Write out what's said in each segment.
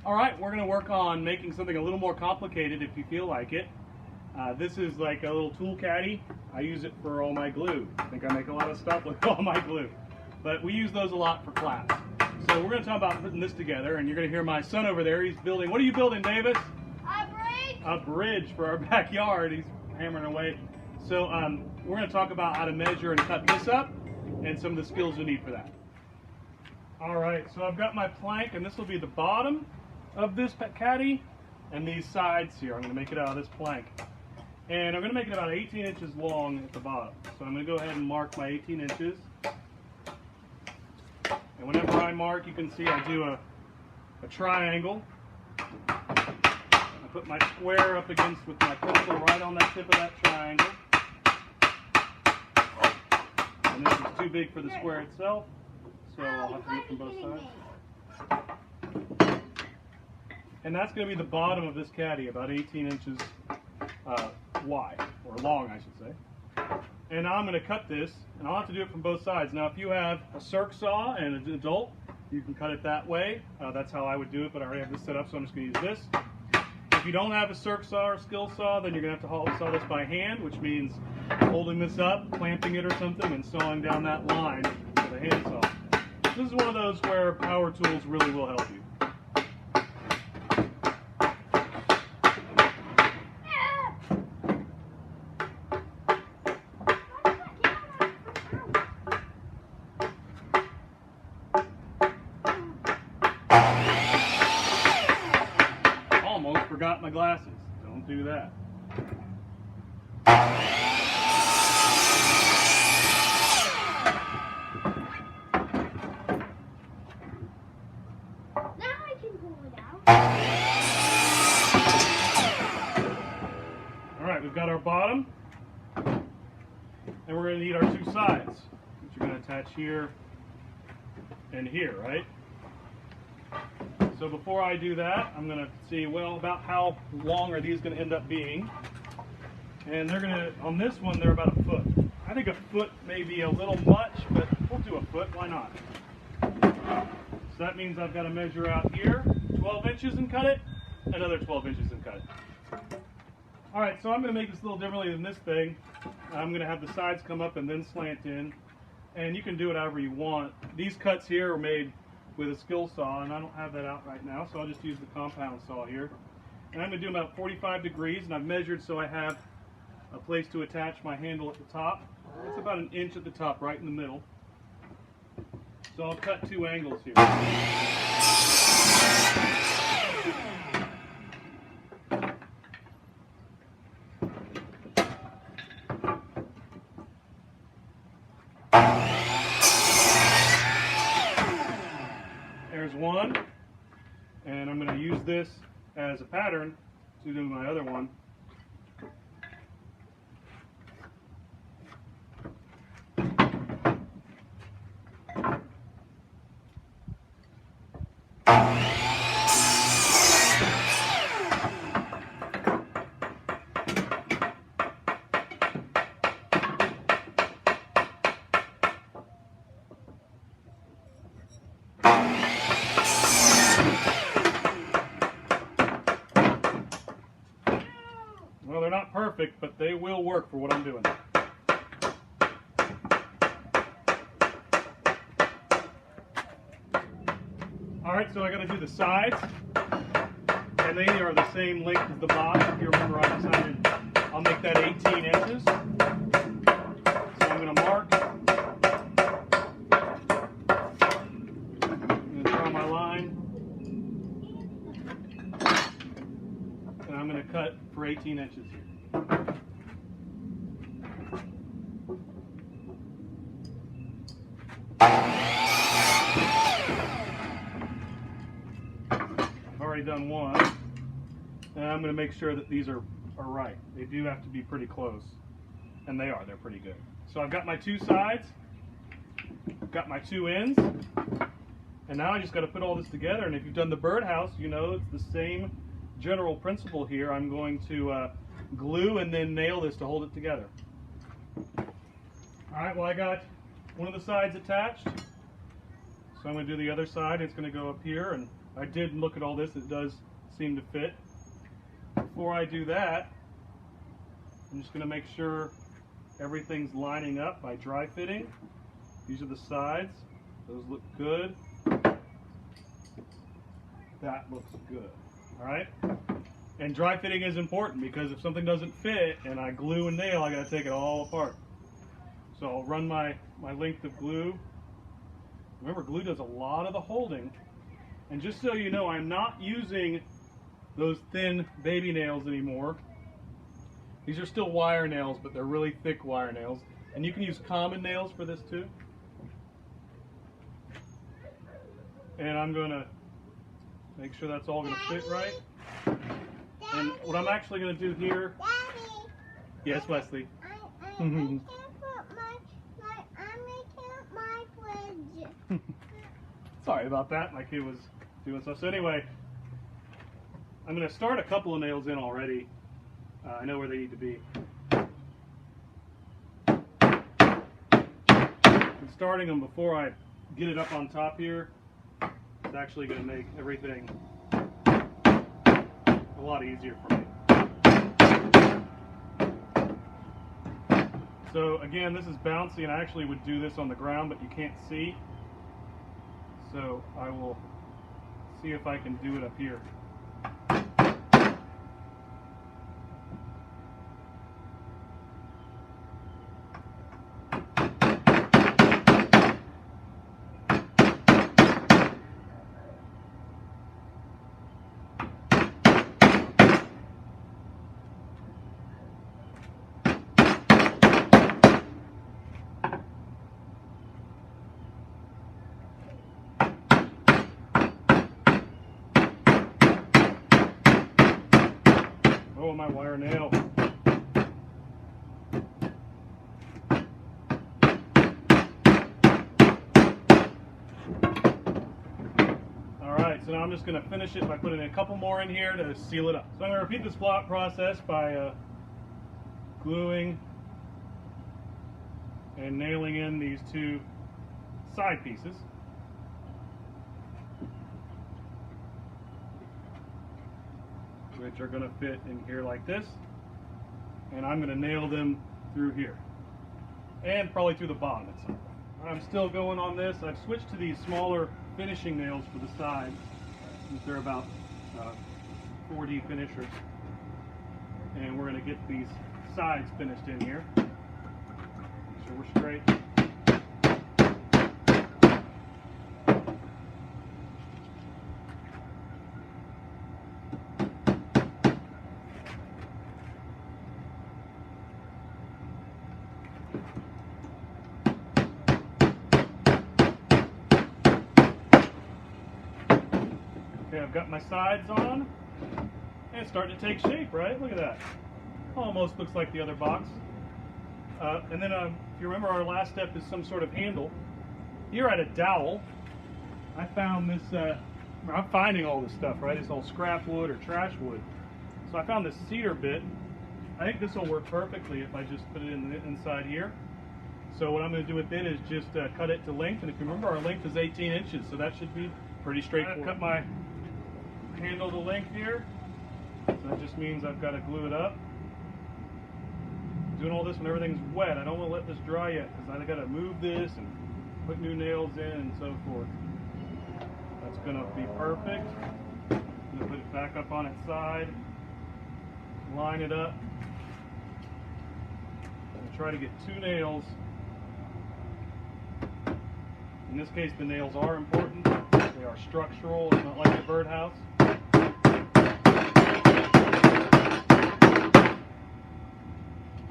Alright, we're going to work on making something a little more complicated if you feel like it. This is like a little tool caddy. I use it for all my glue. I think I make a lot of stuff with all my glue. But we use those a lot for class. So we're going to talk about putting this together, and you're going to hear my son over there. He's building, what are you building, Davis? A bridge! A bridge for our backyard. He's hammering away. So we're going to talk about how to measure and cut this up and some of the skills you need for that. Alright, so I've got my plank, and this will be the bottom of this caddy, and these sides here. I'm going to make it out of this plank. And I'm going to make it about 18 inches long at the bottom. So I'm going to go ahead and mark my 18 inches. And whenever I mark, you can see I do a triangle. I put my square up against with my pencil right on that tip of that triangle. And this is too big for the square itself, so I'll have to do it from both sides. And that's going to be the bottom of this caddy, about 18 inches wide, or long, I should say. And now I'm going to cut this, and I'll have to do it from both sides. Now, if you have a circ saw and an adult, you can cut it that way. That's how I would do it, but I already have this set up, so I'm just going to use this. If you don't have a circ saw or skill saw, then you're going to have to saw this by hand, which means holding this up, clamping it or something, and sawing down that line with a hand saw. This is one of those where power tools really will help you. Almost forgot my glasses. Don't do that. Alright, we've got our bottom, and we're going to need our two sides, which you're going to attach here and here, right? So before I do that, I'm going to see, well, about how long are these going to end up being. And they're going to, on this one, they're about a foot. I think a foot may be a little much, but we'll do a foot, why not? So that means I've got to measure out here 12 inches and cut it, another 12 inches and cut it. Alright, so I'm going to make this a little differently than this thing. I'm going to have the sides come up and then slant in, and you can do it however you want. These cuts here are made with a skill saw, and I don't have that out right now, so I'll just use the compound saw here. And I'm going to do about 45 degrees, and I've measured so I have a place to attach my handle at the top. It's about an inch at the top, right in the middle. So I'll cut two angles here. There's one, and I'm going to use this as a pattern to do my other one. Well, they're not perfect, but they will work for what I'm doing. Alright, so I got to do the sides, and they are the same length as the bottom. If you remember, I decided I'll make that 18 inches. So I'm going to mark. I'm going to draw my line. And I'm going to cut for 18 inches here. I've already done one, and I'm going to make sure that these are right. They do have to be pretty close, and they are. They're pretty good. So I've got my two sides, I've got my two ends, and now I just got to put all this together. And if you've done the birdhouse, you know it's the same general principle here. I'm going to glue and then nail this to hold it together. Alright, well I got one of the sides attached, so I'm going to do the other side. It's going to go up here, and I did look at all this. It does seem to fit. Before I do that, I'm just going to make sure everything's lining up by dry fitting. These are the sides. Those look good. That looks good. All right? And dry fitting is important because if something doesn't fit and I glue and nail, I got to take it all apart. So I'll run my length of glue. Remember, glue does a lot of the holding. And just so you know, I'm not using those thin baby nails anymore. These are still wire nails, but they're really thick wire nails. And you can use common nails for this too. And I'm going to make sure that's all going to fit right. And what I'm actually going to do here... Daddy, yes, Wesley? I can't put my fridge. Sorry about that. My kid was doing stuff. So anyway, I'm going to start a couple of nails in already. I know where they need to be. And starting them before I get it up on top here, it's actually going to make everything a lot easier for me. So again, this is bouncy, and I actually would do this on the ground, but you can't see. So I will see if I can do it up here. Oh, my wire nail. Alright, so now I'm just going to finish it by putting a couple more in here to seal it up. So I'm going to repeat this process by gluing and nailing in these two side pieces. Which are going to fit in here like this, and I'm going to nail them through here and probably through the bottom at some point. I'm still going on this. I've switched to these smaller finishing nails for the sides. They're about 4D finishers, and we're going to get these sides finished in here. Make sure we're straight. Okay, I've got my sides on, and it's starting to take shape, right? Look at that. Almost looks like the other box. And then if you remember, our last step is some sort of handle. Here at a dowel, I found this, I'm finding all this stuff, right? It's all scrap wood or trash wood. So I found this cedar bit. I think this will work perfectly if I just put it in the inside here. So what I'm going to do with it is just cut it to length. And if you remember, our length is 18 inches, so that should be pretty straightforward. I've cut my handle to length here. So that just means I've got to glue it up. Doing all this when everything's wet. I don't want to let this dry yet because I've got to move this and put new nails in and so forth. That's going to be perfect. I'm going to put it back up on its side. Line it up. And try to get two nails. In this case, the nails are important. They are structural. It's not like a birdhouse.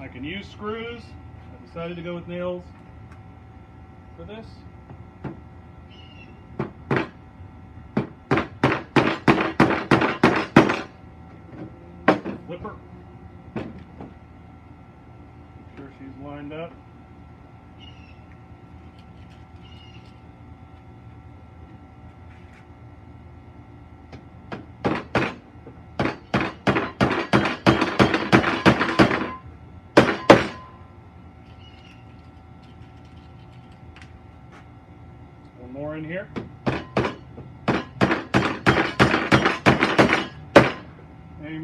I can use screws. I decided to go with nails for this. Flipper. Make sure she's lined up.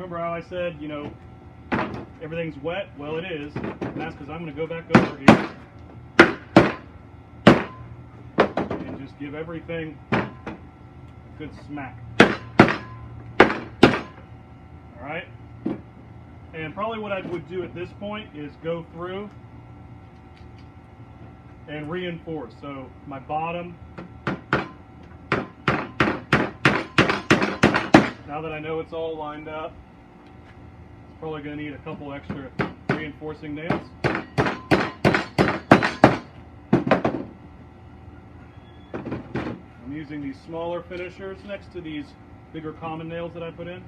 remember how I said, you know, everything's wet? Well, it is, and that's because I'm going to go back over here and just give everything a good smack. All right? And probably what I would do at this point is go through and reinforce. So my bottom, now that I know it's all lined up, it's probably going to need a couple extra reinforcing nails. I'm using these smaller finishers next to these bigger common nails that I put in.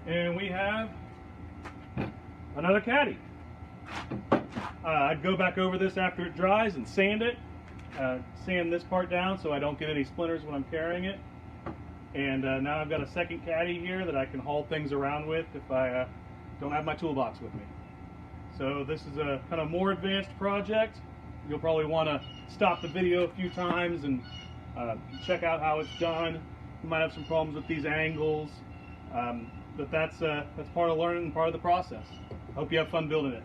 And we have another caddy. I'd go back over this after it dries and sand it. Sand this part down so I don't get any splinters when I'm carrying it. And now I've got a second caddy here that I can haul things around with if I don't have my toolbox with me. So this is a kind of more advanced project. You'll probably want to stop the video a few times and check out how it's done. You might have some problems with these angles. But that's part of learning and part of the process. Hope you have fun building it.